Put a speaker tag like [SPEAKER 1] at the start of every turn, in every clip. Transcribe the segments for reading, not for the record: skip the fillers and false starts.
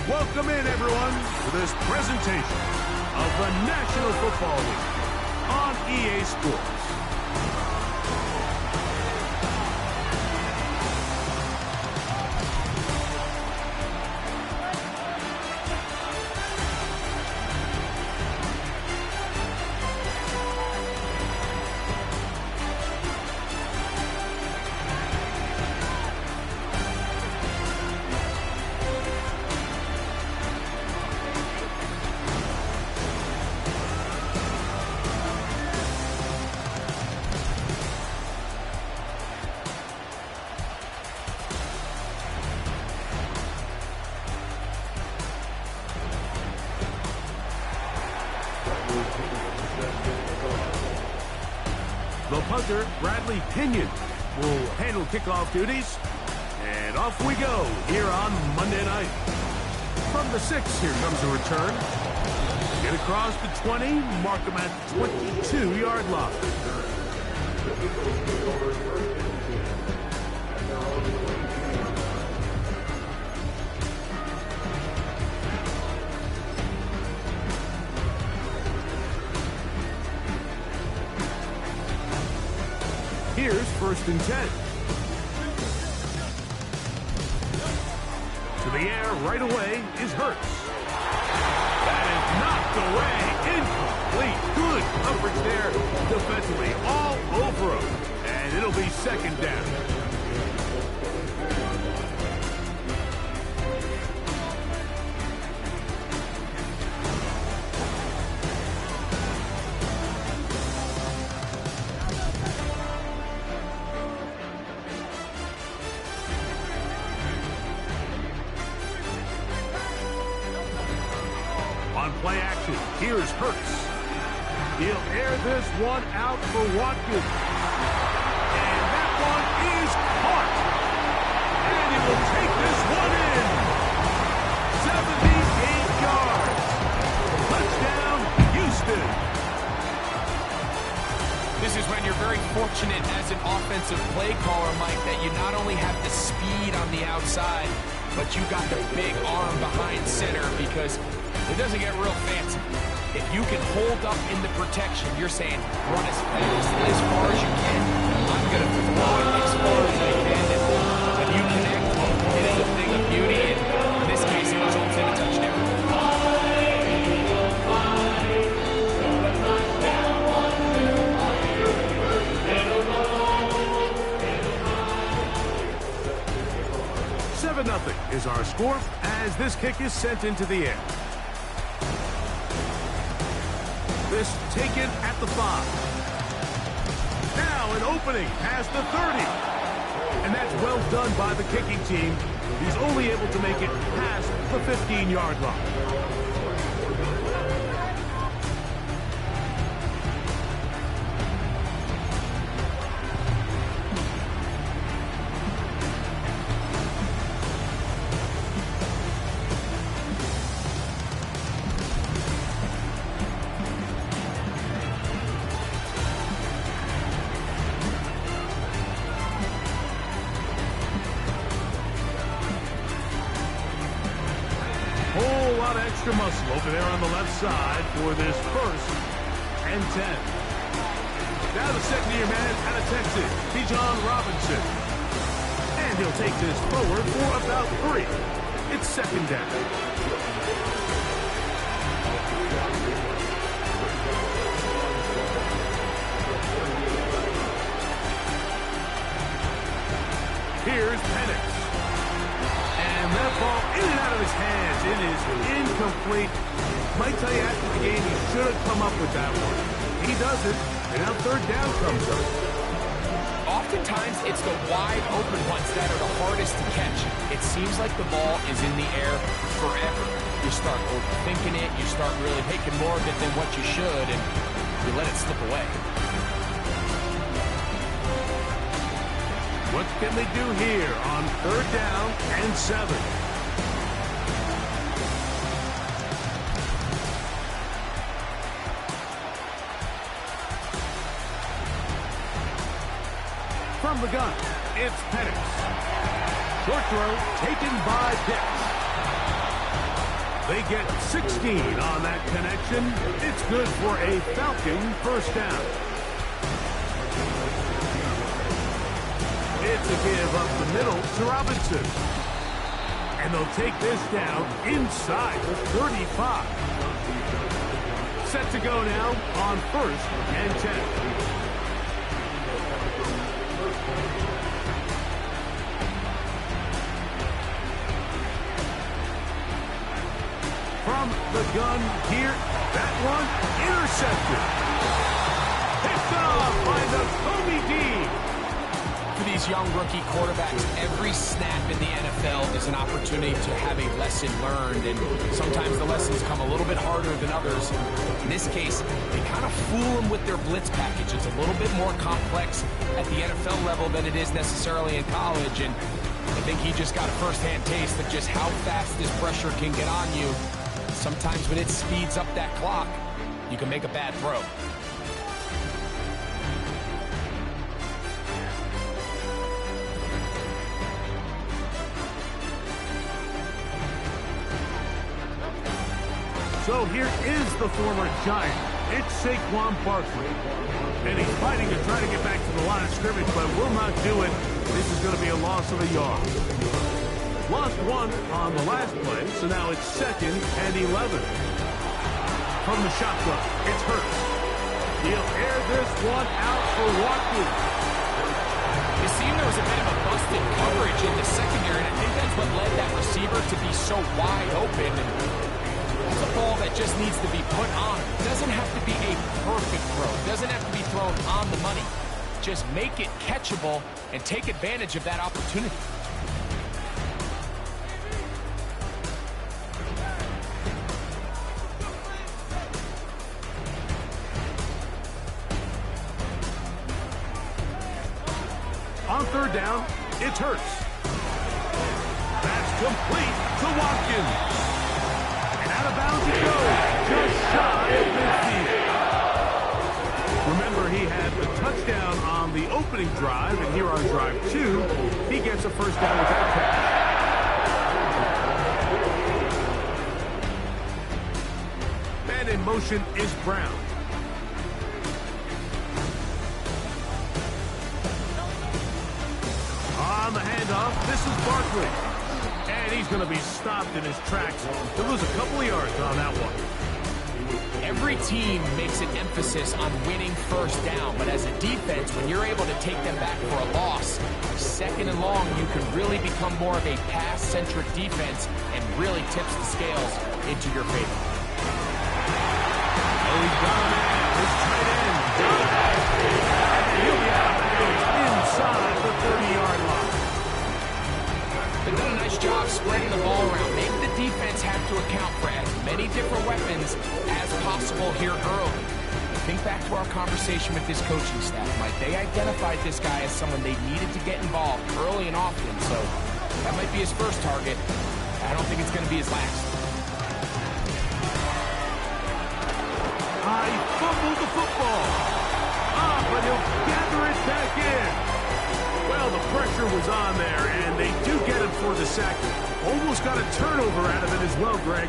[SPEAKER 1] Welcome in, everyone, to this presentation of the National Football League on EA Sports. The punter, Bradley Pinion, will handle kickoff duties. And off we go here on Monday night. From the 6, here comes a return. Get across the 20, mark him at 22-yard line. Here's 1st and 10. To the air right away is Hurts. That is knocked away. Incomplete. Good coverage there defensively. All over him. And it'll be 2nd down. On play action, here's Hurts. He'll air this one out for Watkins. And that one is caught. And he will take this one in. 78 yards. Touchdown, Houston.
[SPEAKER 2] This is when you're very fortunate as an offensive play caller, Mike, that you not only have the speed on the outside, but you got the big arm behind center, because it doesn't get real fancy. If you can hold up in the protection, you're saying run as fast, as far as you can. I'm going to throw it as far as I can. And when you connect, it is a thing of beauty. And in this case, it results in a touchdown.
[SPEAKER 1] Nothing is our score as this kick is sent into the air. This taken at the 5. Now an opening past the 30. And that's well done by the kicking team. He's only able to make it past the 15-yard line. Whole lot of extra muscle over there on the left side for this 1st and 10. Now the second-year man out of Texas, Bijan Robinson. And he'll take this forward for about 3. It's 2nd down. Here's Penix. And that ball in and out of his hands. It is incomplete. Might tell you after the game he should have come up with that one. He doesn't, and now 3rd down comes up.
[SPEAKER 2] Oftentimes, it's the wide open ones that are the hardest to catch. It seems like the ball is in the air forever. You start overthinking it. You start really making more of it than what you should, and you let it slip away.
[SPEAKER 1] What can they do here on 3rd down and 7? From the gun, it's Penix. Short throw taken by Pitts. They get 16 on that connection. It's good for a Falcon first down. It's a give up the middle to Robinson. And they'll take this down inside the 35. Set to go now on 1st and 10. From the gun here, that one intercepted. Picked off by the Kobe D.
[SPEAKER 2] For these young rookie quarterbacks, every snap in the NFL is an opportunity to have a lesson learned, and sometimes the lessons come a little bit harder than others. In this case, they kind of fool them with their blitz package. It's a little bit more complex at the NFL level than it is necessarily in college, and I think he just got a first-hand taste of just how fast this pressure can get on you. Sometimes when it speeds up that clock, you can make a bad throw.
[SPEAKER 1] So here is the former Giant. It's Saquon Barkley. And he's fighting to try to get back to the line of scrimmage, but will not do it. This is going to be a loss of a yard. Lost one on the last play, so now it's 2nd and 11. From the shotgun, it's Hurts. He'll air this one out for Watkins.
[SPEAKER 2] It seemed there was a bit of a busted coverage in the secondary, and I think that's what led that receiver to be so wide open. And that's a ball that just needs to be put on. It doesn't have to be a perfect throw. It doesn't have to be thrown on the money. Just make it catchable and take advantage of that opportunity.
[SPEAKER 1] On 3rd down, it's Hurts. That's complete to Watkins. And out of bounds it goes, just shy of midfield. Remember, he had the touchdown on the opening drive, and here on drive 2, he gets a first down with that catch. Man in motion is Brown. On the handoff, this is Barkley. And he's going to be stopped in his tracks. He'll lose a couple of yards on that one.
[SPEAKER 2] Every team makes an emphasis on winning first down, but as a defense, when you're able to take them back for a loss, 2nd and long, you can really become more of a pass-centric defense and really tips the scales into your favor.
[SPEAKER 1] Oh, he's got a man. His tight end. And he'll be out of bounds inside the 30-yard line.
[SPEAKER 2] They've done a nice job spreading the ball around. Make the defense have to account for as many different weapons as possible here early. Think back to our conversation with this coaching staff, Mike. They identified this guy as someone they needed to get involved early and often, so that might be his first target. I don't think it's going to be his last.
[SPEAKER 1] He fumbled the football. But he'll gather it back in. Well, the pressure was on there, and they do get him for the sack. Almost got a turnover out of it as well, Greg.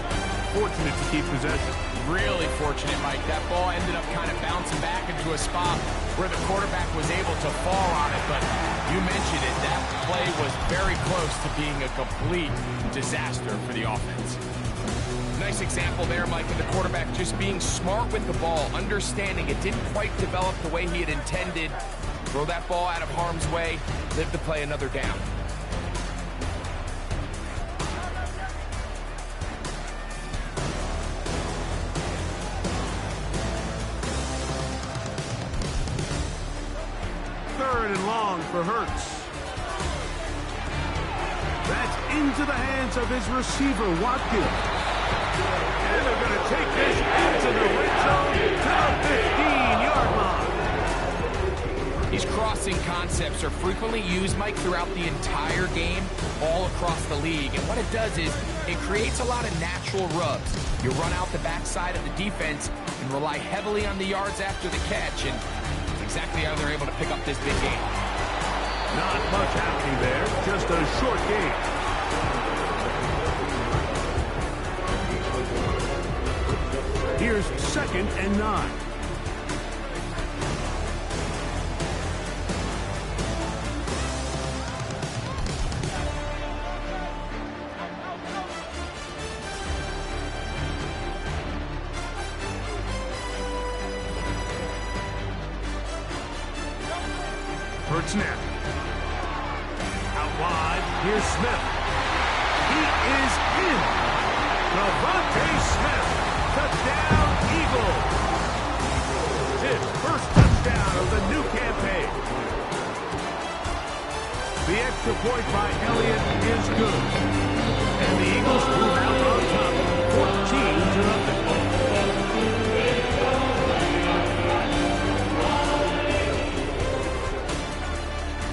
[SPEAKER 1] Fortunate to keep possession.
[SPEAKER 2] Really fortunate, Mike. That ball ended up kind of bouncing back into a spot where the quarterback was able to fall on it, but you mentioned it. That play was very close to being a complete disaster for the offense. Nice example there, Mike, of the quarterback just being smart with the ball, understanding it didn't quite develop the way he had intended. Throw that ball out of harm's way, live to play another down.
[SPEAKER 1] Third and long for Hurts. That's into the hands of his receiver, Watkins. And they're going to take this into the red zone to the 15-yard line.
[SPEAKER 2] These crossing concepts are frequently used, Mike, throughout the entire game, all across the league. And what it does is it creates a lot of natural rubs. You run out the backside of the defense and rely heavily on the yards after the catch. And that's exactly how they're able to pick up this big game.
[SPEAKER 1] Not much happening there, just a short game. Here's 2nd and 9. First snap. Out wide, here's Smith. He is in. Devontae Smith, touchdown Eagles. His first touchdown of the new campaign. The extra point by Elliott is good. And the Eagles move out on top, 14-0.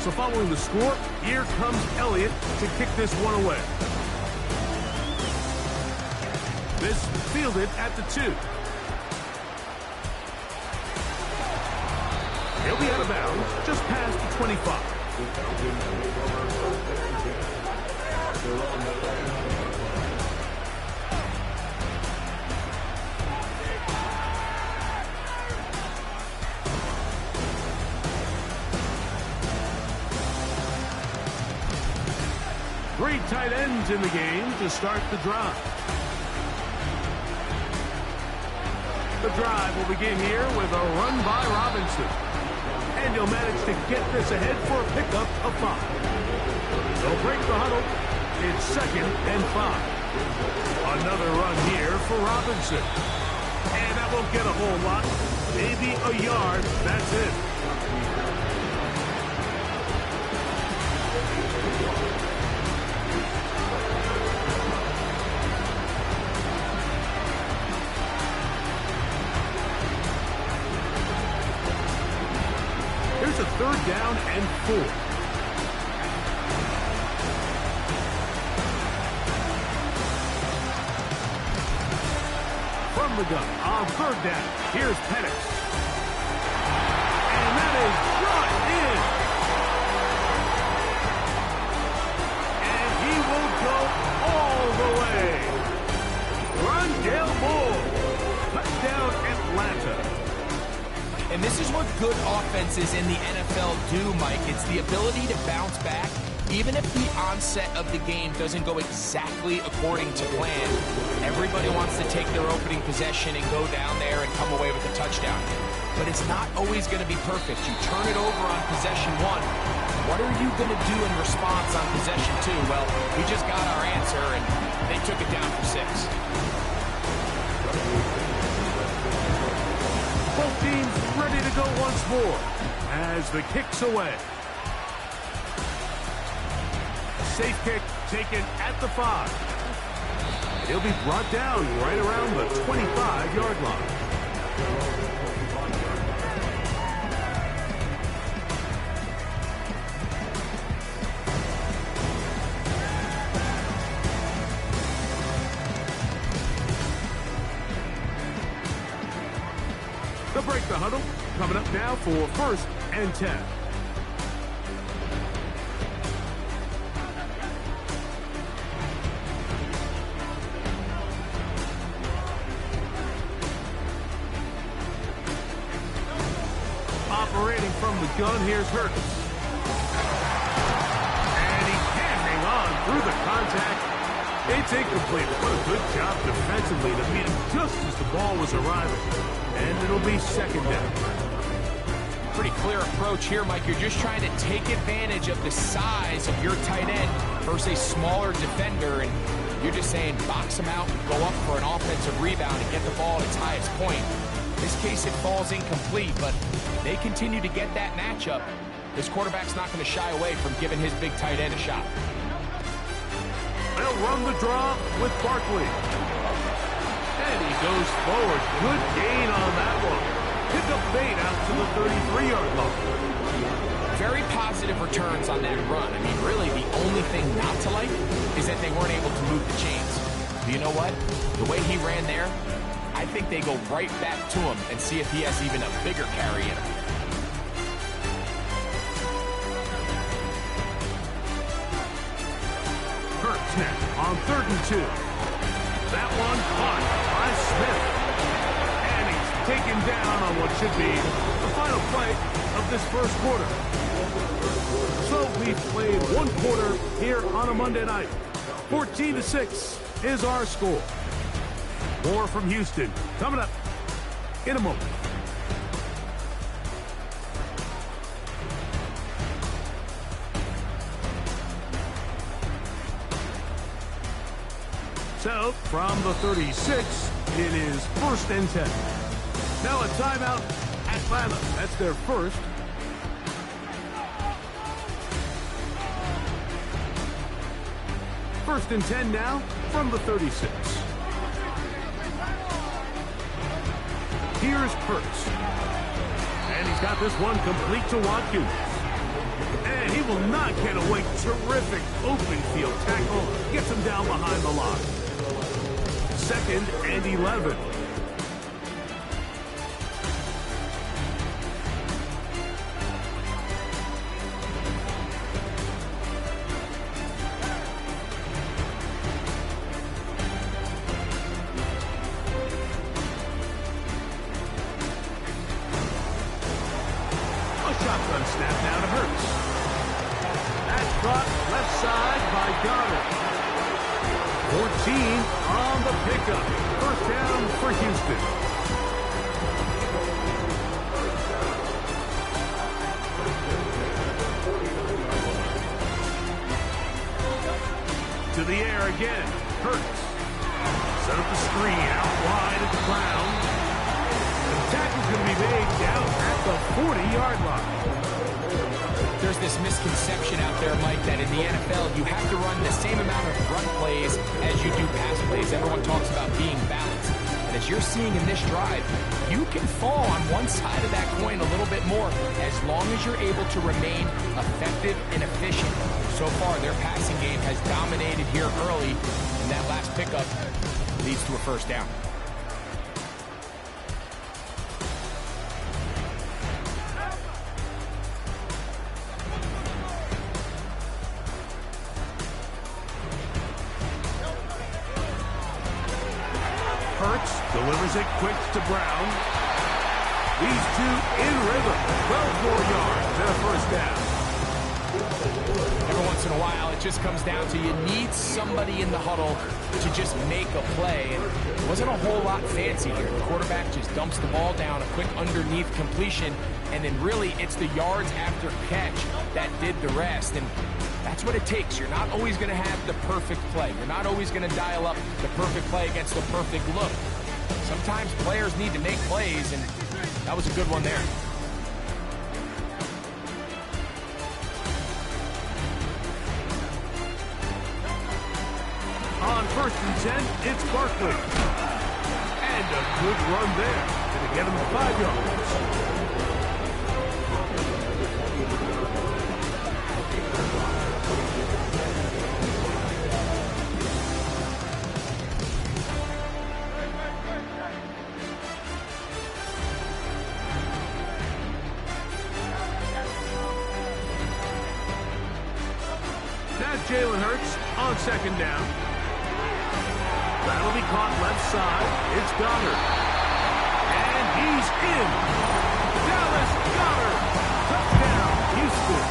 [SPEAKER 1] So following the score, here comes Elliott to kick this one away. This fielded at the 2. He'll be out of bounds just past the 25. Three tight ends in the game to start the drive. The drive will begin here with a run by Robinson. And he'll manage to get this ahead for a pickup of 5. They'll break the huddle. It's 2nd and 5. Another run here for Robinson. And that won't get a whole lot. Maybe a yard. That's it. Here's a 3rd down and 4. From the gun on 3rd down, here's Penix. And that is brought in. And he will go all the way. Rondale Moore. Touchdown Atlanta.
[SPEAKER 2] And this is what good offenses in the NFL do, Mike. It's the ability to bounce back, even if the onset of the game doesn't go exactly according to plan. Everybody wants to take their opening possession and go down there and come away with a touchdown. But it's not always going to be perfect. You turn it over on possession 1. What are you going to do in response on possession 2? Well, we just got our answer, and they took it down for 6.
[SPEAKER 1] Both teams ready to go once more as the kick's away. Safe kick taken at the 5. He'll be brought down right around the 25-yard line. They'll break the huddle. Coming up now for 1st and 10. Operating from the gun, here's Hurts. And he can hang on through the contact. It's incomplete. What a good job defensively to beat him just as the ball was arriving. And it'll be 2nd down.
[SPEAKER 2] Pretty clear approach here, Mike. You're just trying to take advantage of the size of your tight end versus a smaller defender, and you're just saying box him out, go up for an offensive rebound, and get the ball at its highest point. In this case, it falls incomplete, but they continue to get that matchup. This quarterback's not going to shy away from giving his big tight end a shot.
[SPEAKER 1] They'll run the draw with Barkley. And he goes forward. Good gain on that one. Pick up bait out to the 33-yard line.
[SPEAKER 2] Very positive returns on that run. I mean, really, the only thing not to like is that they weren't able to move the chains. But you know what? The way he ran there, I think they go right back to him and see if he has even a bigger carry in him.
[SPEAKER 1] Hurt snap on 3rd and 2. That one caught by Smith. taken down on what should be the final play of this first quarter. So we've played one quarter here on a Monday night. 14-6 is our score. More from Houston coming up in a moment. So, from the 36, it is 1st and 10. Now a timeout, Atlanta. That's their first. First and 10 now from the 36. Here's Hurts. And he's got this one complete to Watkins. And he will not get away. Terrific open field tackle. Gets him down behind the line. 2nd and 11. A shotgun snap now to Hurts. That's brought left side by Goddard. 14 on the pickup. 1st down for Houston. To the air again. Hurts. Set up the screen out wide at the ground. The tackle's going to be made down at the 40-yard line.
[SPEAKER 2] There's this misconception out there, Mike, that in the NFL, you have to run the same amount of run plays as you do pass plays. Everyone talks about being balanced. And as you're seeing in this drive, you can fall on one side of that coin a little bit more as long as you're able to remain effective and efficient. So far, their passing game has dominated here early, and that last pickup leads to a 1st down.
[SPEAKER 1] Hurts delivers it quick to Brown. These two in rhythm. 12 more yards and a 1st down.
[SPEAKER 2] Every once in a while, it just comes down to you need somebody in the huddle to just make a play. And it wasn't a whole lot fancy here. The quarterback just dumps the ball down, a quick underneath completion, and then really it's the yards after catch that did the rest. And that's what it takes. You're not always going to have the perfect play. You're not always going to dial up the perfect play against the perfect look. Sometimes players need to make plays, and that was a good one there.
[SPEAKER 1] On 1st and 10, it's Barkley. And a good run there. Gonna get him 5 yards. Now Jalen Hurts on 2nd down. That'll be caught left side. It's Goddard. And he's in. Dallas Goddard. Touchdown, Houston.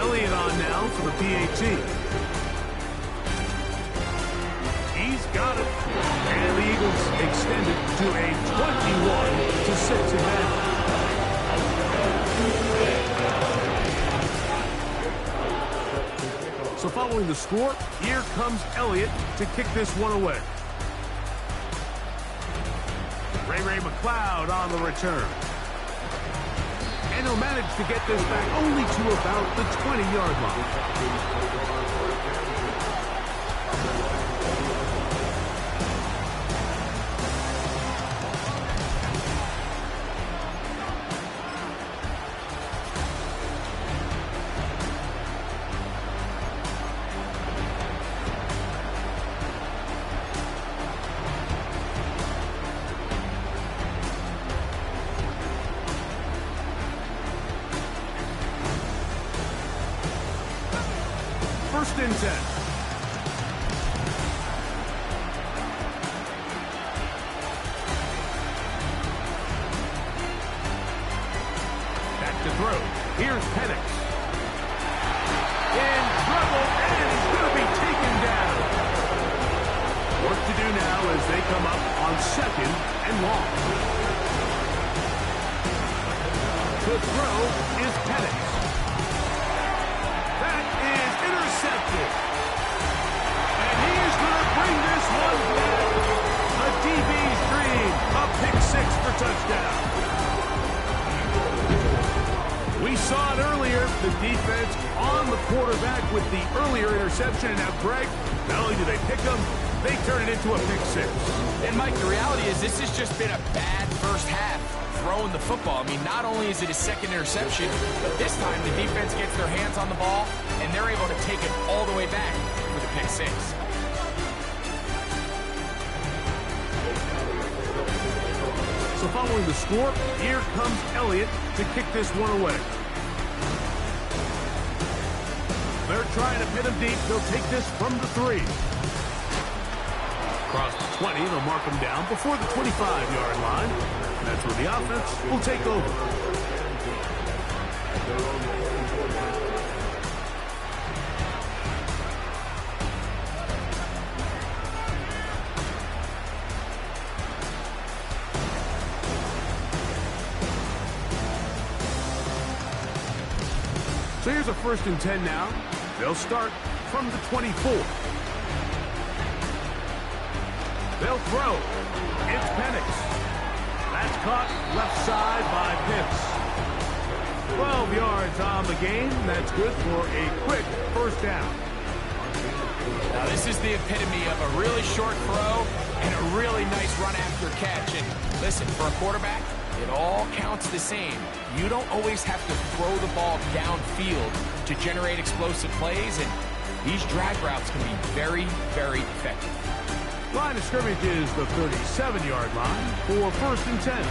[SPEAKER 1] Elliott on now for the PAT. He's got it. And the Eagles extend it to a 21-6 advantage. So following the score, here comes Elliott to kick this one away. Ray McLeod on the return. And he'll manage to get this back only to about the 20-yard line. and 10. To throw. Here's Penix. In trouble, and he's going to be taken down. Work to do now as they come up on 2nd and long. The throw is Penix. That is intercepted. And he is going to bring this one back. A DB's dream. A pick 6 for touchdown. We saw it earlier, the defense on the quarterback with the earlier interception. And now, Greg, not only do they pick him, they turn it into a pick 6.
[SPEAKER 2] And, Mike, the reality is this has just been a bad first half throwing the football. I mean, not only is it his 2nd interception, but this time the defense gets their hands on the ball, and they're able to take it all the way back for the pick 6.
[SPEAKER 1] So following the score, here comes Elliott to kick this one away. They're trying to pin him deep. They'll take this from the 3. Across the 20, they'll mark him down before the 25-yard line. That's where the offense will take over. So here's a 1st and 10 now. They'll start from the 24. They'll throw. It's Penix. That's caught left side by Pitts. 12 yards on the game. That's good for a quick 1st down.
[SPEAKER 2] Now this is the epitome of a really short throw and a really nice run after catch. And listen, for a quarterback, it all counts the same. You don't always have to throw the ball downfield to generate explosive plays, and these drag routes can be very, very effective.
[SPEAKER 1] Line of scrimmage is the 37-yard line for 1st and 10.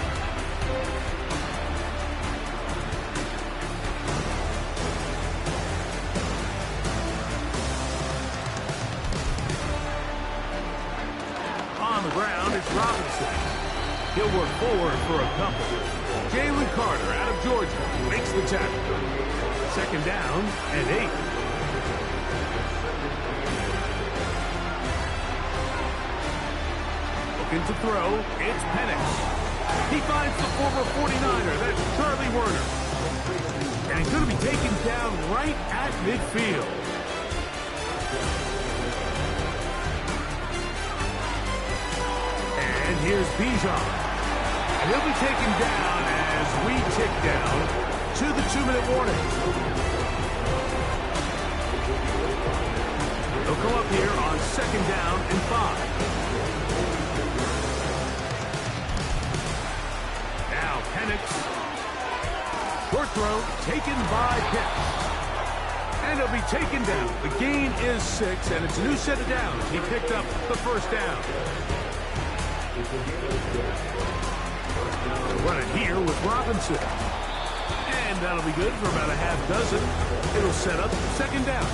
[SPEAKER 1] On the ground, it's Robinson. He'll work forward for a couple. Jalen Carter out of Georgia makes the tackle. 2nd down and 8. Looking to throw, it's Penix. He finds the former 49er, that's Charlie Werner. And he's going to be taken down right at midfield. And here's Bijan. And he'll be taken down as we tick down to the 2-minute warning. They'll come up here on 2nd down and 5. Now Penix. Short throw taken by Pitts. And he'll be taken down. The gain is 6, and it's a new set of downs. He picked up the 1st down. Run it here with Robinson. And that'll be good for about a half dozen. It'll set up 2nd down.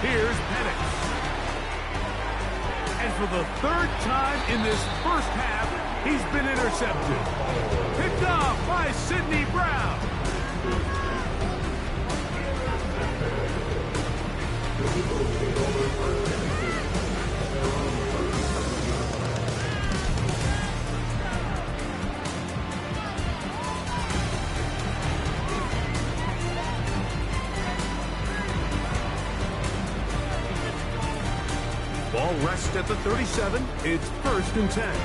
[SPEAKER 1] Here's Penix. And for the 3rd time in this first half, he's been intercepted. Picked off by Sidney Brown. Ball rests at the 37. It's 1st and 10.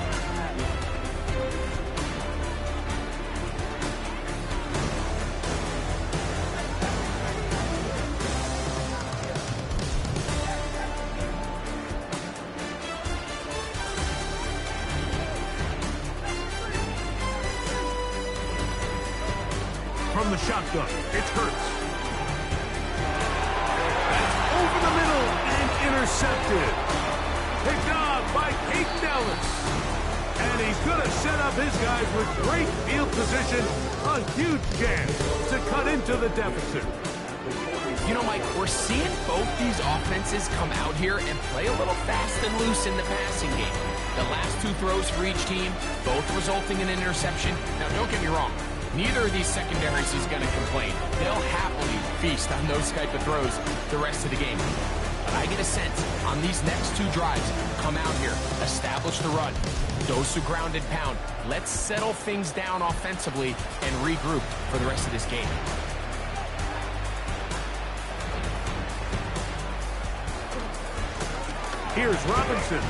[SPEAKER 1] From the shotgun, it's Hurts. That's over the middle and intercepted. Picked off by Peyton Ellis. And And he's going to set up his guys with great field position. A huge chance to cut into the deficit.
[SPEAKER 2] You know, Mike, we're seeing both these offenses come out here and play a little fast and loose in the passing game. The last two throws for each team, both resulting in an interception. Now, don't get me wrong. Neither of these secondaries is going to complain. They'll happily feast on those type of throws the rest of the game. But I get a sense on these next two drives, come out here, establish the run, dose of ground and pound. Let's settle things down offensively and regroup for the rest of this game.
[SPEAKER 1] Here's Robinson.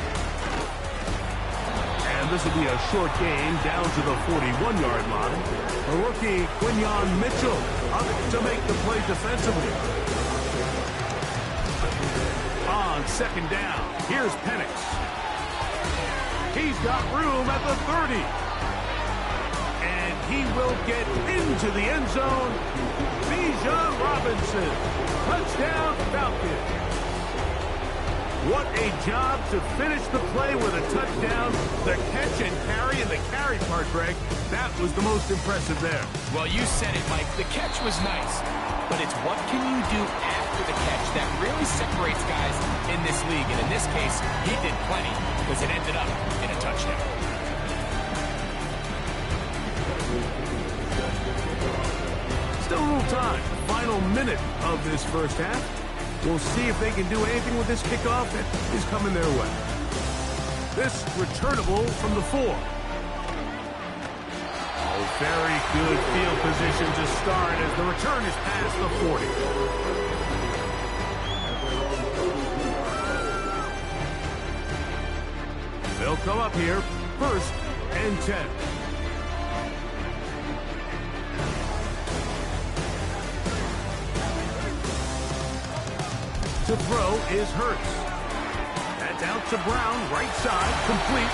[SPEAKER 1] And this will be a short gain down to the 41-yard line. The rookie, Quinyon Mitchell, up to make the play defensively. On second down, here's Penix. He's got room at the 30. And he will get into the end zone. Bijan Robinson. Touchdown, Falcons. What a job to finish the play with a touchdown. The catch and carry, and the carry part, Greg, that was the most impressive there.
[SPEAKER 2] Well, you said it, Mike. The catch was nice, but it's what can you do after the catch that really separates guys in this league. And in this case, he did plenty because it ended up in a touchdown.
[SPEAKER 1] Still a little time. Final minute of this first half. We'll see if they can do anything with this kickoff that is coming their way. This returnable from the 4. Oh, very good field position to start as the return is past the 40. They'll come up here, 1st and 10. To throw is Hurts. That's out to Brown, right side, complete.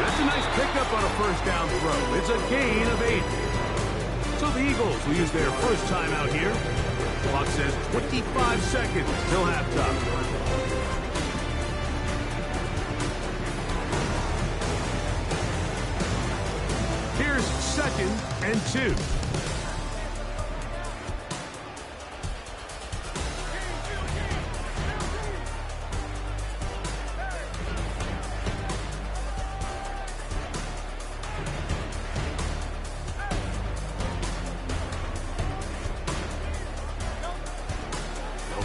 [SPEAKER 1] That's a nice pickup on a first down throw. It's a gain of 8. So the Eagles will use their first time out here. The clock says 25 seconds till halftime. Here's 2nd and 2.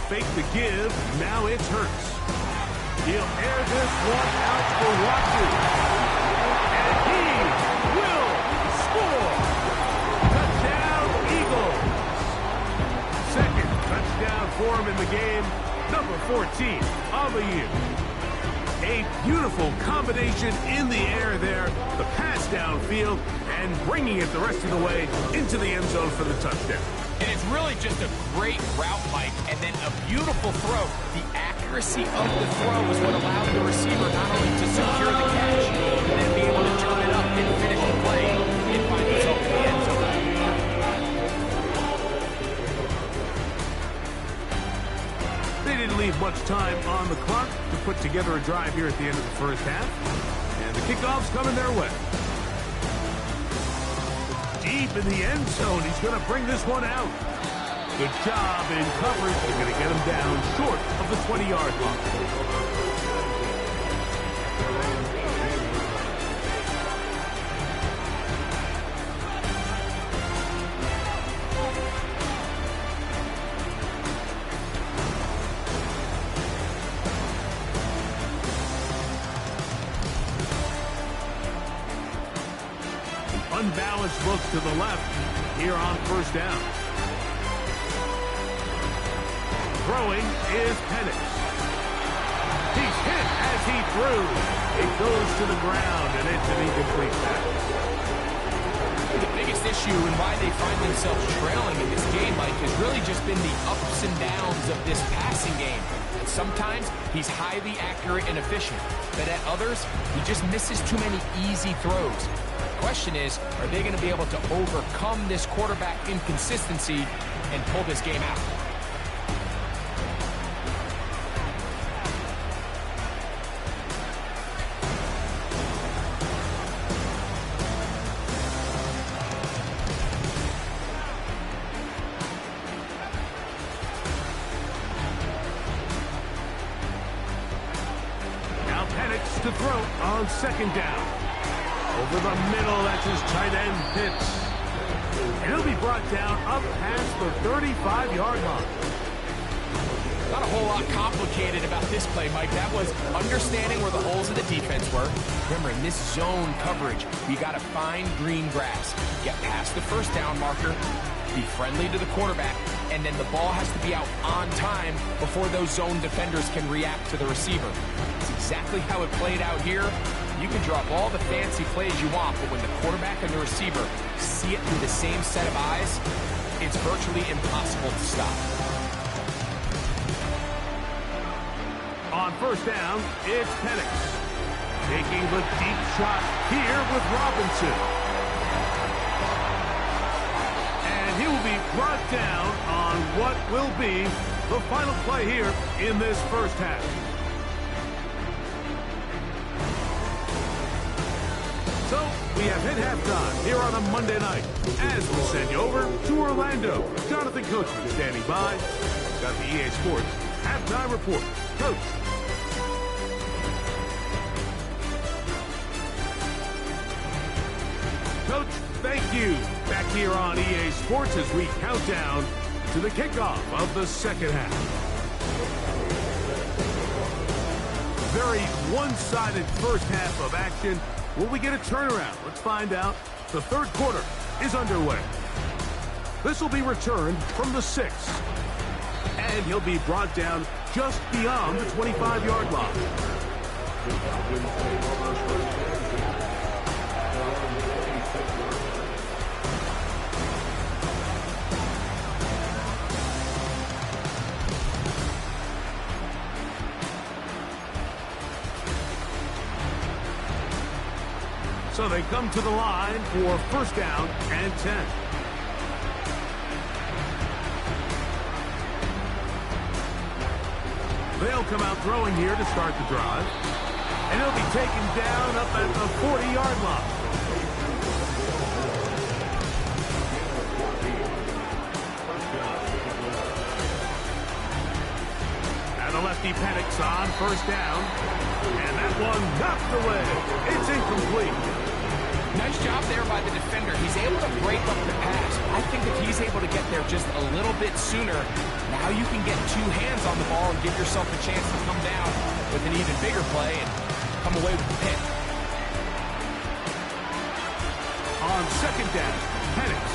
[SPEAKER 1] Fake the give. Now it's Hurts. He'll air this one out for Watson. And he will score. Touchdown, Eagles. Second touchdown for him in the game. Number 14 of the year. A beautiful combination in the air there. The pass downfield and bringing it the rest of the way into the end zone for the touchdown.
[SPEAKER 2] And it's really just a great route, Mike, and then a beautiful throw. The accuracy of the throw is what allowed the receiver not only to secure the catch, but then be able to turn it up and finish the play and find himself in the end zone.
[SPEAKER 1] They didn't leave much time on the clock to put together a drive here at the end of the first half. And the kickoff's coming their way. Deep in the end zone. He's going to bring this one out. Good job in coverage. They're going to get him down short of the 20-yard line. Unbalanced look to the left here on first down. Throwing is Penix. He's hit as he threw. It goes to the ground, and it's an incomplete pass.
[SPEAKER 2] The biggest issue and why they find themselves trailing in this game, Mike, has really just been the ups and downs of this passing game. And sometimes he's highly accurate and efficient, but at others, he just misses too many easy throws. Question is, are they going to be able to overcome this quarterback inconsistency and pull this game out?
[SPEAKER 1] to throw on second down. Over the middle, that's his tight end, Pitts. And he'll be brought down up past the 35-yard line.
[SPEAKER 2] Not a whole lot complicated about this play, Mike. That was understanding where the holes of the defense were. Remember, in this zone coverage, we got to find green grass, get past the first down marker, be friendly to the quarterback, and then the ball has to be out on time before those zone defenders can react to the receiver. It's exactly how it played out here. You can draw up all the fancy plays you want, but when the quarterback and the receiver see it through the same set of eyes, it's virtually impossible to stop.
[SPEAKER 1] On first down, it's Penix. Taking the deep shot here with Robinson. And he will be brought down on what will be the final play here in this first half. So, we have hit halftime here on a Monday night. As we send you over to Orlando, Jonathan Coachman standing by. Got the EA Sports halftime report. Coach. Coach, thank you. Back here on EA Sports as we count down to the kickoff of the second half. Very one-sided first half of action. Will we get a turnaround? Let's find out. The third quarter is underway. This will be returned from the 6. And he'll be brought down just beyond the 25-yard line. So they come to the line for first down and 10. They'll come out throwing here to start the drive. And he'll be taken down up at the 40-yard line. Now the lefty Penix on first down. And that one knocked away. It's incomplete.
[SPEAKER 2] Nice job there by the defender. He's able to break up the pass. I think if he's able to get there just a little bit sooner, now you can get two hands on the ball and give yourself a chance to come down with an even bigger play and come away with the pick.
[SPEAKER 1] On second down, Penix.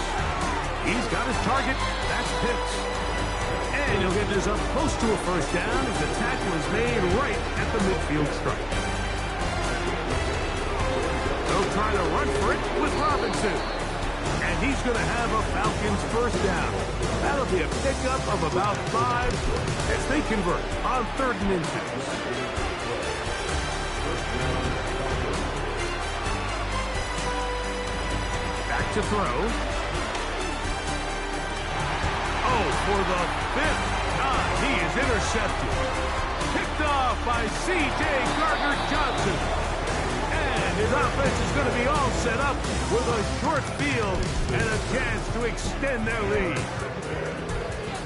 [SPEAKER 1] He's got his target. That's Pitts. And he'll get this up close to a first down as the tackle is made right at the midfield stripe. They'll try to run for it with Robinson. And he's going to have a Falcons first down. That'll be a pickup of about 5 as they convert on 3rd and inches. Back to throw. Oh, for the 5th time, he is intercepted. Picked off by C.J. Gardner-Johnson. And his offense is going to be all set up with a short field and a chance to extend their lead.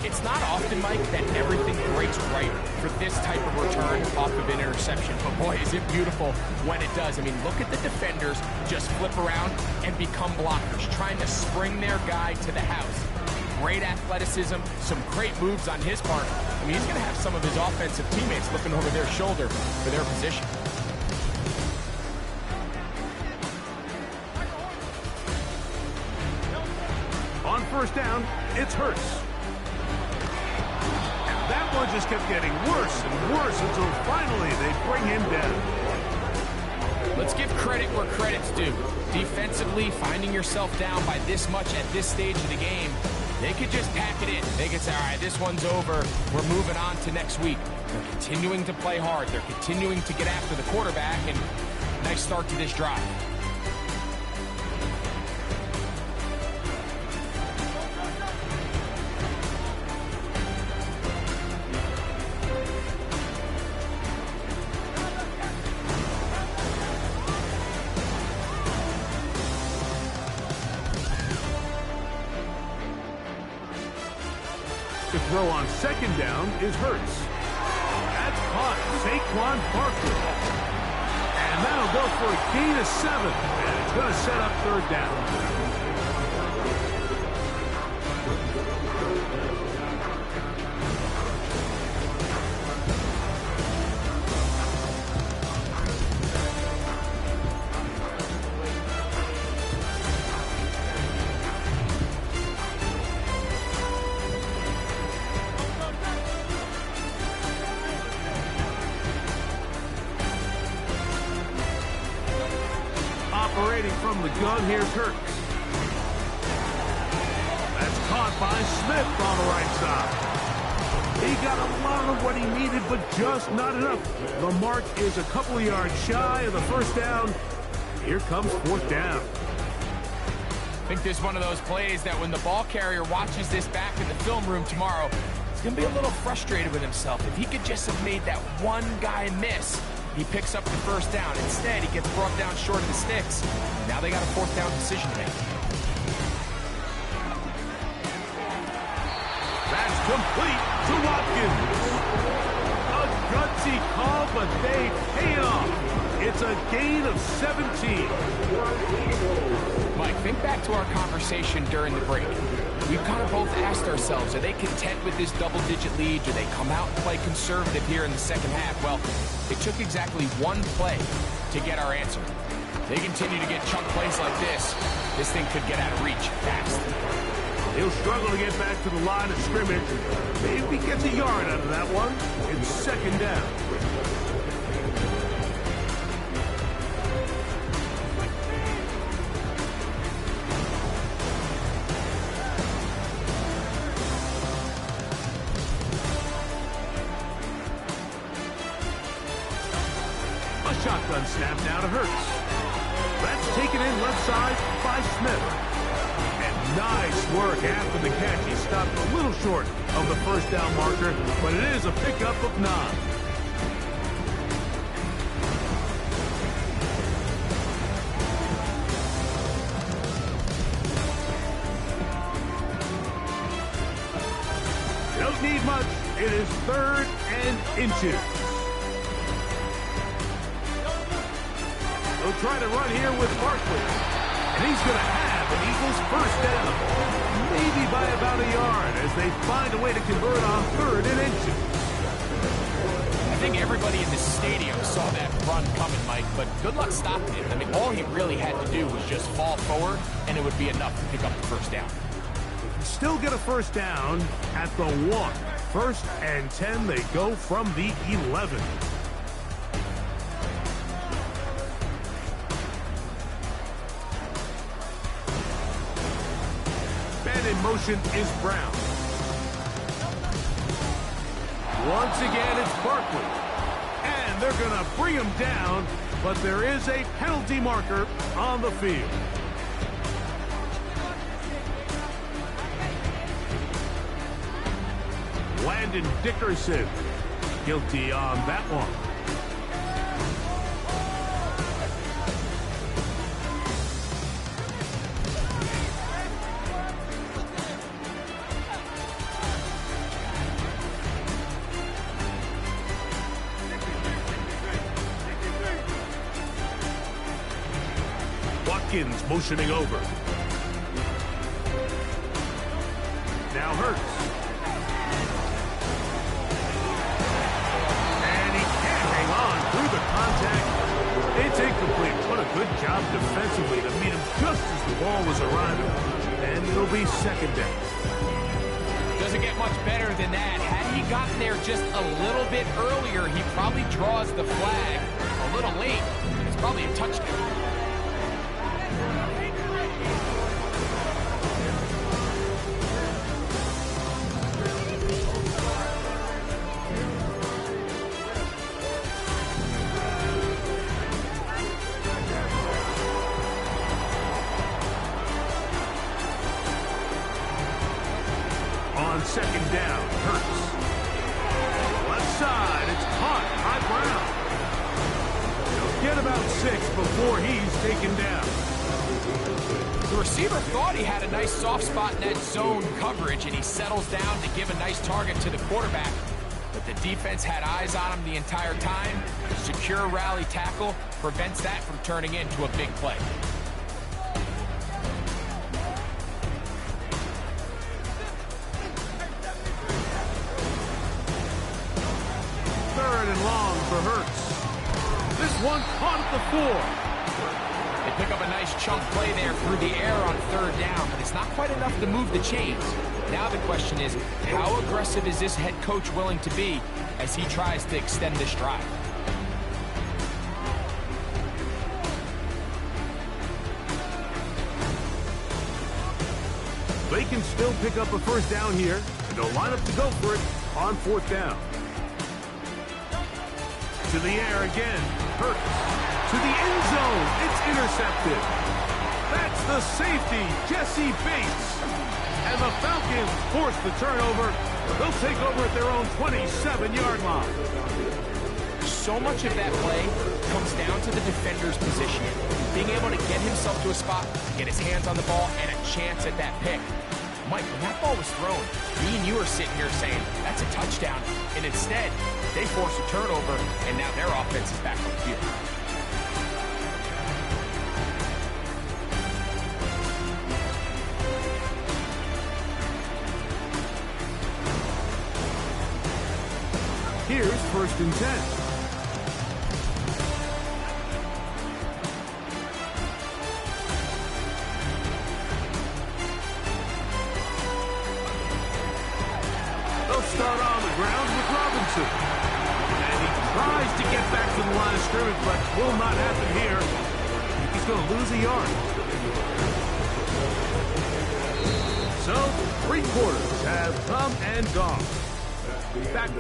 [SPEAKER 2] It's not often, Mike, that everything breaks right for this type of return off of an interception. But boy, is it beautiful when it does. I mean, look at the defenders just flip around and become blockers, trying to spring their guy to the house. Great athleticism, some great moves on his part. I mean, he's going to have some of his offensive teammates looking over their shoulder for their position.
[SPEAKER 1] On first down, it's Hurts. And that one just kept getting worse and worse until finally they bring him down.
[SPEAKER 2] Let's give credit where credit's due. Defensively, finding yourself down by this much at this stage of the game, they could just pack it in. They could say, all right, this one's over. We're moving on to next week. They're continuing to play hard. They're continuing to get after the quarterback, and nice start to this drive.
[SPEAKER 1] To throw on second down is Hurts. That's caught. Saquon Barkley. And that'll go for a gain of 7. And it's going to set up third down. Operating from the gun, here's Hurts. That's caught by Smith on the right side. He got a lot of what he needed, but just not enough. The mark is a couple of yards shy of the first down. Here comes fourth down.
[SPEAKER 2] I think this is one of those plays that when the ball carrier watches this back in the film room tomorrow, he's going to be a little frustrated with himself. If he could just have made that one guy miss, he picks up the first down. Instead, he gets brought down short of the sticks. Now they got a fourth down decision to make.
[SPEAKER 1] That's complete to Watkins. A gutsy call, but they pay it off. It's a gain of 17.
[SPEAKER 2] Mike, think back to our conversation during the break. We've kind of both asked ourselves, are they content with this double-digit lead? Do they come out and play conservative here in the second half? Well, it took exactly one play to get our answer. They continue to get chunk plays like this thing could get out of reach fast.
[SPEAKER 1] He'll struggle to get back to the line of scrimmage. Maybe gets a yard out of that one. It's second down. A shotgun snap now to Hurts. That's taken in left side by Smith. And nice work after the catch. He stopped a little short of the first down marker, but it is a pickup of 9. Don't need much. It is 3rd and inches. They'll try to run here with Barkley. And he's going to have an Eagles first down. Maybe by about a yard as they find a way to convert on 3rd and inches.
[SPEAKER 2] I think everybody in the stadium saw that run coming, Mike, but good luck stopping it. I mean, all he really had to do was just fall forward, and it would be enough to pick up the first down.
[SPEAKER 1] Still get a first down at the 1. 1st and 10, they go from the 11. In motion is Brown. Once again, it's Barkley. And they're going to bring him down, but there is a penalty marker on the field. Landon Dickerson guilty on that one. Watkins motioning over. Now Hurts. And he can't hang on through the contact. It's incomplete. What a good job defensively to meet him just as the ball was arriving. And it'll be second down.
[SPEAKER 2] Doesn't get much better than that. Had he gotten there just a little bit earlier, he probably draws the flag a little late. It's probably a touchdown. On second down, Hurts. Left side, it's caught by Brown. He'll get about 6 before he's taken down. The receiver thought he had a nice soft spot in that zone coverage, and he settles down to give a nice target to the quarterback. But the defense had eyes on him the entire time. Secure rally tackle prevents that from turning into a big play.
[SPEAKER 1] Third and long for Hurts. This one caught at the 4.
[SPEAKER 2] They pick up a nice chunk play there through the air on third down, but it's not quite enough to move the chains. Now the question is, how aggressive is this head coach willing to be as he tries to extend this drive?
[SPEAKER 1] They can still pick up a first down here, and they'll line up to go for it on fourth down. To the air again. Hurts. To the end zone. It's intercepted. That's the safety, Jesse Bates. And the Falcons force the turnover. They'll take over at their own 27-yard line.
[SPEAKER 2] So much of that play comes down to the defender's positioning. Being able to get himself to a spot, get his hands on the ball, and a chance at that pick. Mike, when that ball was thrown, me and you are sitting here saying, that's a touchdown. And instead, they force a turnover, and now their offense is back on the field.
[SPEAKER 1] Here's first and 10. They'll start on the ground with Robinson. And he tries to get back to the line of scrimmage, but will not happen here. He's going to lose a yard. So, 3 quarters have come and gone. Back.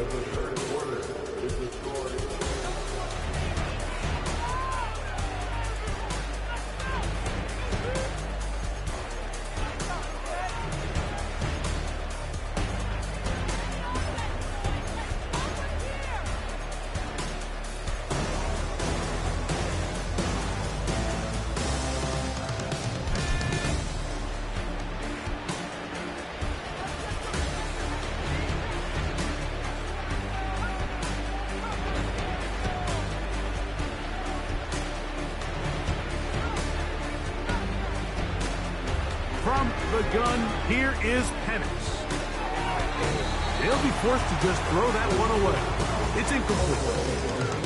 [SPEAKER 1] From the gun, here is Penix. They'll be forced to just throw that one away. It's incomplete.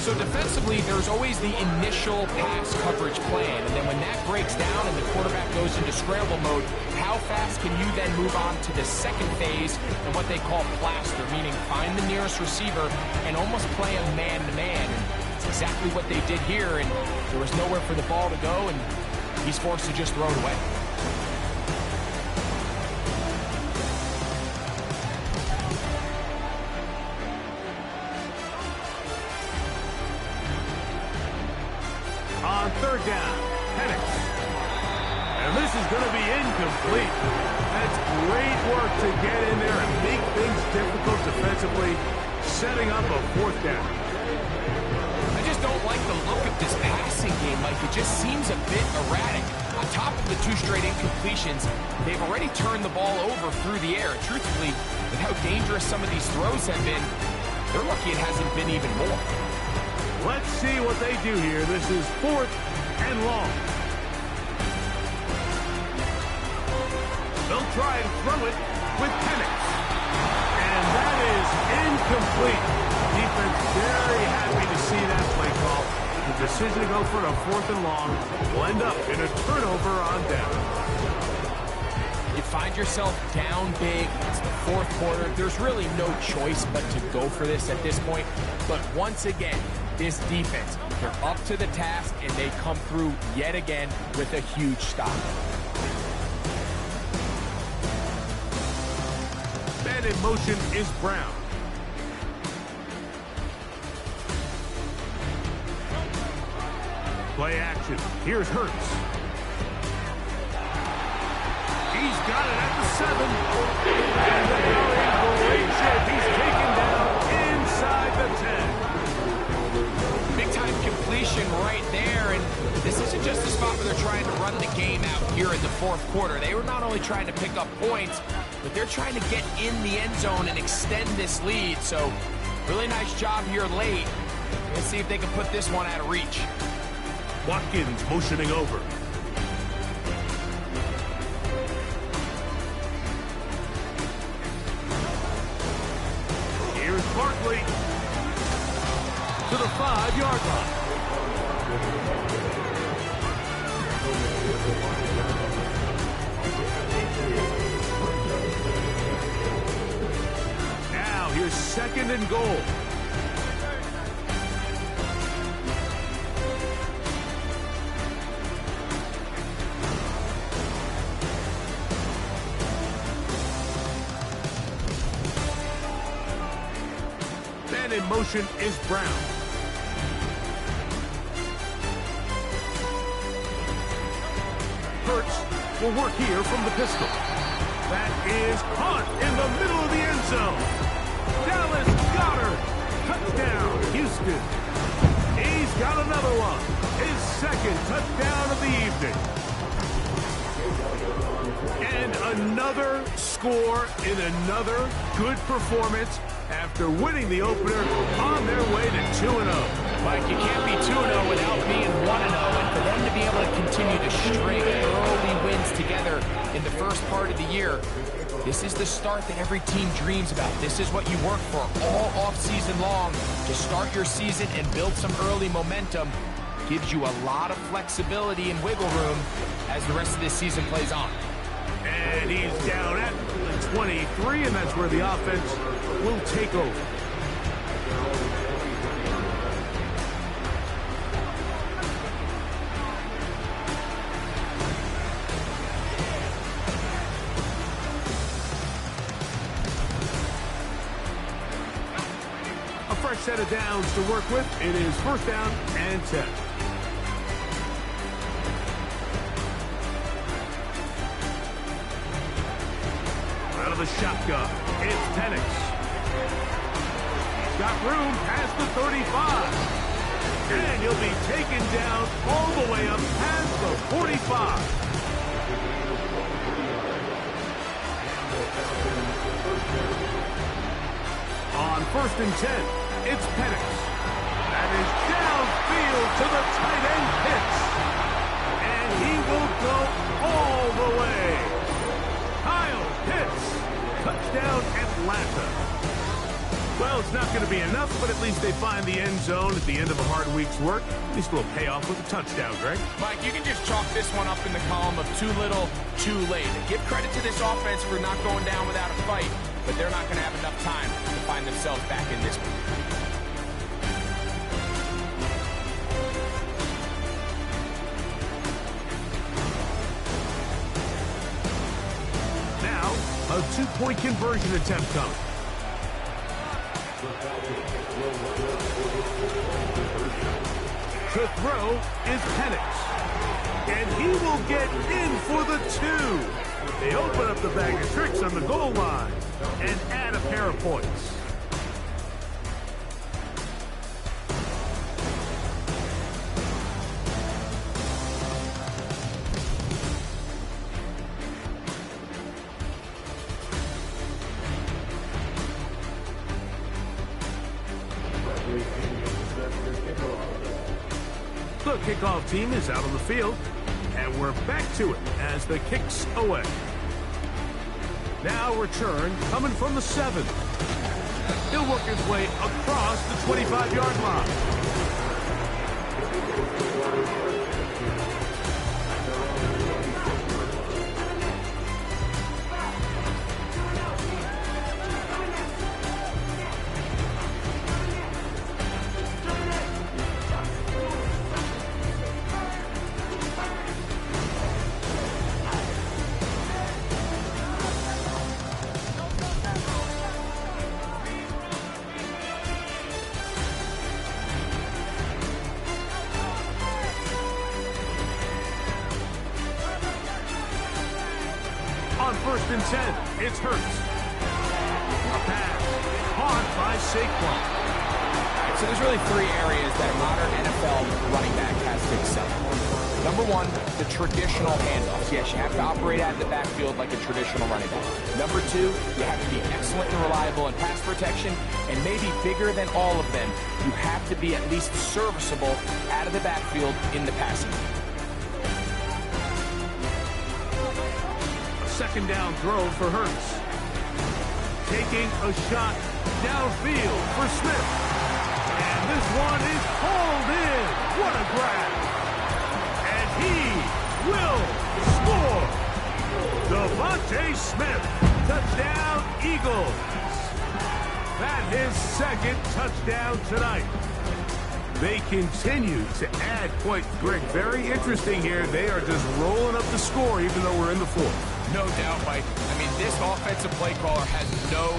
[SPEAKER 2] So defensively, there's always the initial pass coverage plan, and then when that breaks down and the quarterback goes into scramble mode, how fast can you then move on to the second phase and what they call plaster, meaning find the nearest receiver and almost play a man-to-man. And it's exactly what they did here, and there was nowhere for the ball to go, and he's forced to just throw it away.
[SPEAKER 1] On third down, Penix. And this is going to be incomplete. That's great work to get in there and make things difficult defensively, setting up a fourth down.
[SPEAKER 2] I just don't like the look of this passing game, Mike. It just seems a bit erratic. On top of the 2 straight incompletions, they've already turned the ball over through the air. Truthfully, with how dangerous some of these throws have been, they're lucky it hasn't been even more.
[SPEAKER 1] Let's see what they do here. This is 4th and long. They'll try and throw it with Penix. And that is incomplete. Defense very happy to see that play call. The decision to go for a 4th and long will end up in a turnover on down.
[SPEAKER 2] You find yourself down big. It's the 4th quarter. There's really no choice but to go for this at this point. But once again, this defense, they're up to the task, and they come through yet again with a huge stop.
[SPEAKER 1] Man in motion is Brown. Play action. Here's Hurts. He's got it at the 7. And they are in great shape. He's taken down inside the 10.
[SPEAKER 2] Big-time completion right there, and this isn't just a spot where they're trying to run the game out here in the 4th quarter. They were not only trying to pick up points, but they're trying to get in the end zone and extend this lead. So Really nice job here late. Let's see if they can put this one out of reach.
[SPEAKER 1] Watkins motioning over. Here's Barkley to the 5-yard line. Now here's 2nd and goal. Then in motion is Brown. Hurts will work here from the pistol. That is caught in the middle of the end zone. Dallas Goedert, touchdown, Houston. He's got another one. His 2nd touchdown of the evening. And another score in another good performance after winning the opener on their way to 2-0.
[SPEAKER 2] Mike, you can't be 2-0 without being 1-0, and for them to be able to continue to string early wins together in the first part of the year, this is the start that every team dreams about. This is what you work for all offseason long, to start your season and build some early momentum. Gives you a lot of flexibility and wiggle room as the rest of this season plays on.
[SPEAKER 1] And he's down at 23, and that's where the offense will take over. A fresh set of downs to work with. It is 1st down and 10. The shotgun. It's Penix. He's got room past the 35. And he'll be taken down all the way up past the 45. On 1st and 10, it's Penix. That is downfield to the tight end Pitts. And he will go all the way. Kyle Pitts. Touchdown, Atlanta. Well, it's not going to be enough, but at least they find the end zone at the end of a hard week's work. At least a little payoff with a touchdown, Greg.
[SPEAKER 2] Mike, you can just chalk this one up in the column of too little, too late. Give credit to this offense for not going down without a fight, but they're not going to have enough time to find themselves back in this one.
[SPEAKER 1] A 2-point conversion attempt coming. To throw is Penix. And he will get in for the 2. They open up the bag of tricks on the goal line and add a pair of points. The kickoff team is out on the field, and we're back to it as the kick's away. Now return coming from the 7. He'll work his way across the 25-yard line. On 1st and 10, it's Hurts. A pass caught by Saquon.
[SPEAKER 2] So there's really 3 areas that a modern NFL running back has to excel. Number one, the traditional handoffs. Yes, you have to operate out of the backfield like a traditional running back. Number two, you have to be excellent and reliable in pass protection, and maybe bigger than all of them, you have to be at least serviceable out of the backfield in the passing game.
[SPEAKER 1] A second down throw for Hurts. Taking a shot downfield for Smith. And this one is hauled in. What a grab. And he will score. Devontae Smith. Touchdown, Eagles. That his second touchdown tonight. They continue to add points. Greg, very interesting here. They are just rolling up the score even though we're in the fourth.
[SPEAKER 2] No doubt, Mike. I mean, this offensive play caller has no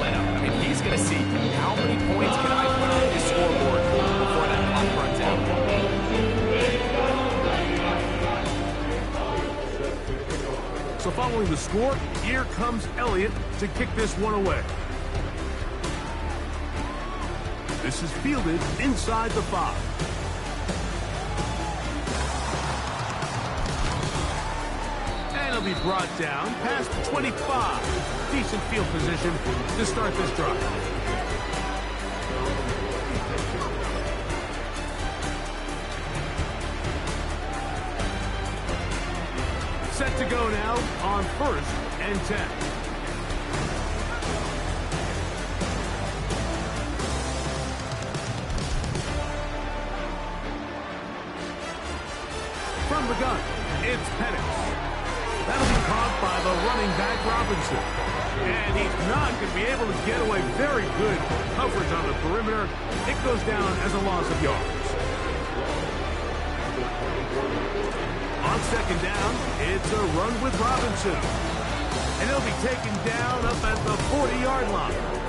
[SPEAKER 2] let-up. I mean, he's going to see how many points can I put on this scoreboard before that clock runs out.
[SPEAKER 1] So following the score, here comes Elliott to kick this one away. This is fielded inside the 5. He'll be brought down past 25. Decent field position to start this drive. Set to go now on 1st and 10. From the gun, it's Penix. That'll be caught by the running back, Robinson. And he's not going to be able to get away. Very good coverage on the perimeter. It goes down as a loss of yards. On second down, it's a run with Robinson. And he'll be taken down up at the 40-yard line.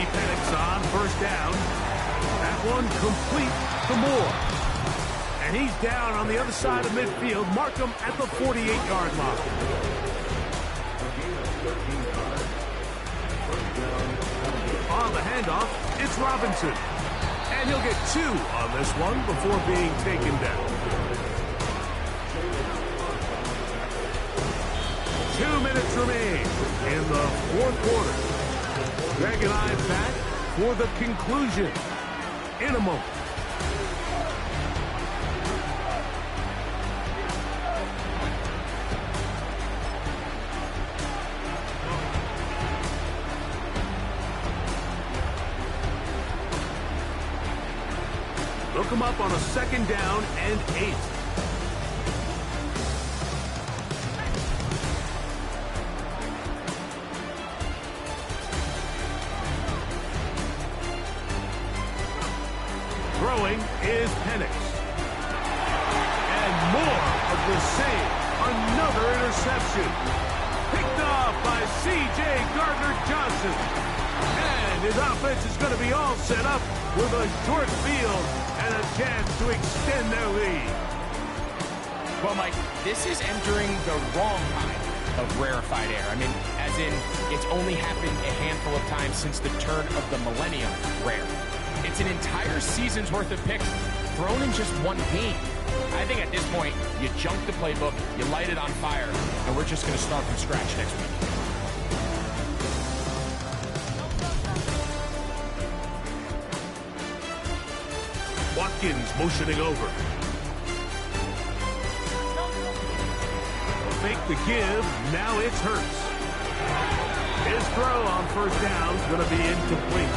[SPEAKER 1] Penix on 1st down. That one complete to Moore. And he's down on the other side of midfield. Mark him at the 48-yard line. On the handoff, it's Robinson. And he'll get 2 on this one before being taken down. 2 minutes remain in the 4th quarter. Greg and I back for the conclusion in a moment. Look him up on a 2nd down and 8. Throwing is Penix. And more of the same. Another interception. Picked off by C.J. Gardner-Johnson. And his offense is going to be all set up with a short field and a chance to extend their lead.
[SPEAKER 2] Well, Mike, this is entering the wrong kind of rarefied air. I mean, as in, it's only happened a handful of times since the turn of the millennium rare. It's an entire season's worth of picks thrown in just one game. I think at this point, you junk the playbook, you light it on fire, and we're just going to start from scratch next week.
[SPEAKER 1] Watkins motioning over. Fake the give, now it's Hurts. His throw on 1st down is going to be incomplete.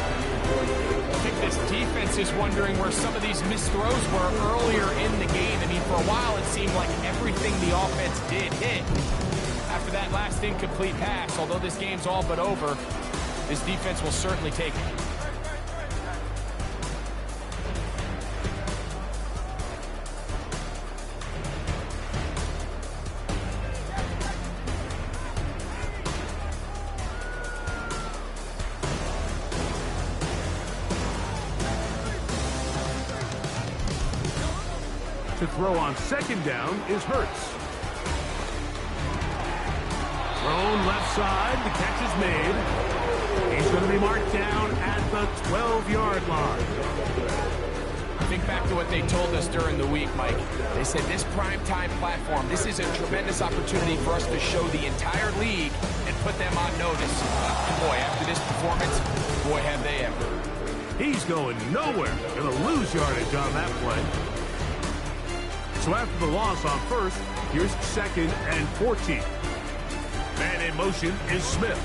[SPEAKER 2] I think this defense is wondering where some of these missed throws were earlier in the game. I mean, for a while, it seemed like everything the offense did hit. After that last incomplete pass, although this game's all but over, this defense will certainly take it.
[SPEAKER 1] to throw on second down is Hurts. Thrown left side. The catch is made. He's going to be marked down at the 12-yard line.
[SPEAKER 2] Think back to what they told us during the week, Mike. They said this primetime platform, this is a tremendous opportunity for us to show the entire league and put them on notice. Boy, after this performance, boy, have they ever.
[SPEAKER 1] He's going nowhere. Going to lose yardage on that play. So after the loss on first, here's second and 14. Man in motion is Smith.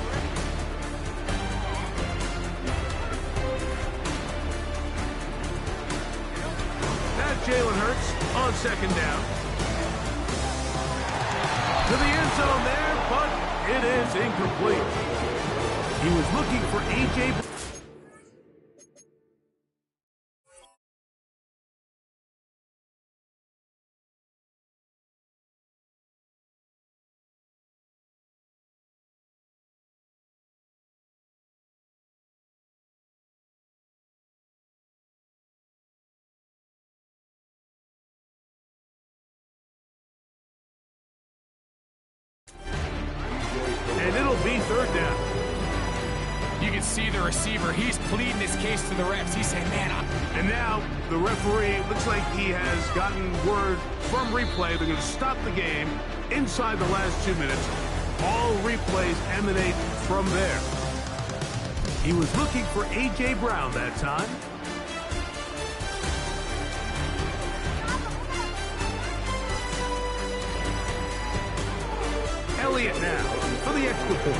[SPEAKER 1] Jalen Hurts on second down. To the end zone there, but it is incomplete. He was looking for A.J. And it'll be third down.
[SPEAKER 2] You can see the receiver. He's pleading his case to the refs. He's saying, man,
[SPEAKER 1] And now the referee looks like he has gotten word from replay. They're going to stop the game inside the last 2 minutes. All replays emanate from there. He was looking for A.J. Brown that time. Elliott now for the extra point.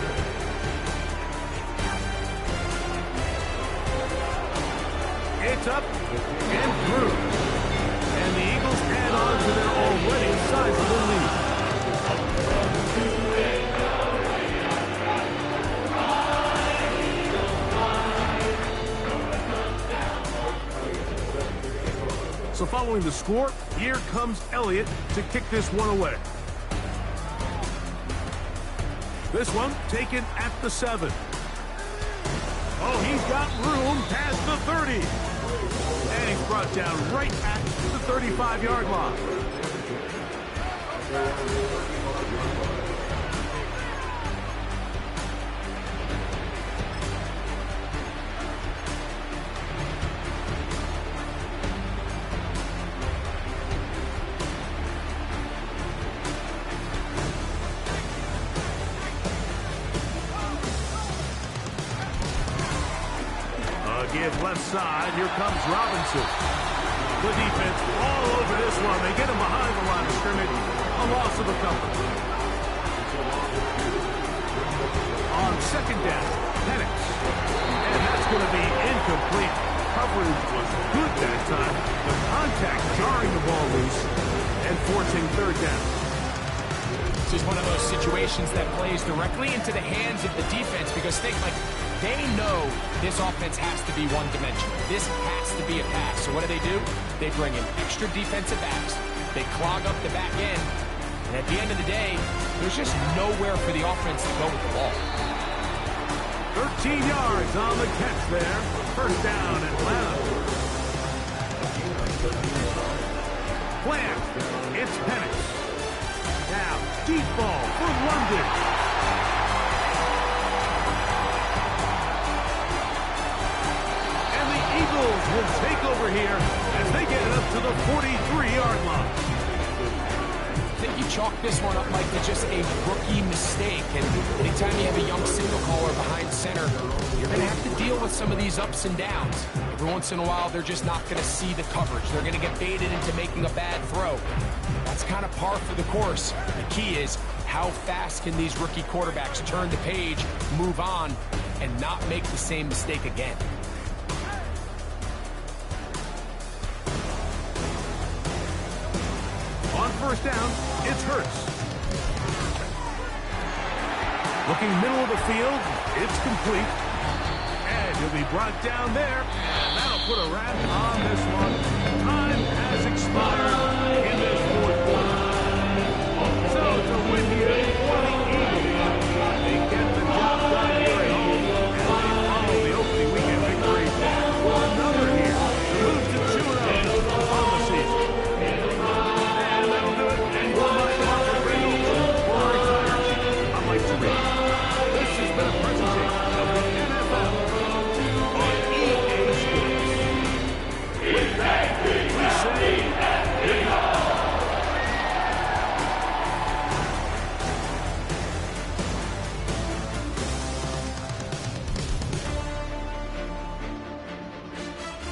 [SPEAKER 1] It's up and through. And the Eagles add on to their already sizable lead. So following the score, here comes Elliott to kick this one away. This one taken at the 7. Oh, he's got room past the 30. And he's brought down right at the 35-yard line. Give left side. Here comes Robinson. The defense all over this one. They get him behind the line of scrimmage. A loss of a couple. On second down, Penix. And that's going to be incomplete. Coverage was good that time. The contact jarring the ball loose and forcing third down.
[SPEAKER 2] This is one of those situations that plays directly into the hands of the defense because they know this offense has to be one-dimensional. This has to be a pass. So what do? They bring in extra defensive backs. They clog up the back end. And at the end of the day, there's just nowhere for the offense to go with the ball.
[SPEAKER 1] 13 yards on the catch there. First down, Atlanta. Plant. It's Penix. Now, deep ball for London. Eagles will take over here as they get it up to the 43-yard line.
[SPEAKER 2] I think you chalk this one up, Mike, to just a rookie mistake. And anytime you have a young signal caller behind center, you're going to have to deal with some of these ups and downs. Every once in a while, they're just not going to see the coverage. They're going to get baited into making a bad throw. That's kind of par for the course. The key is how fast can these rookie quarterbacks turn the page, move on, and not make the same mistake again.
[SPEAKER 1] On first down, it's Hurts. Looking middle of the field, it's complete. And he'll be brought down there. And that'll put a wrap on this one. Time has expired in this fourth quarter. So it's a win here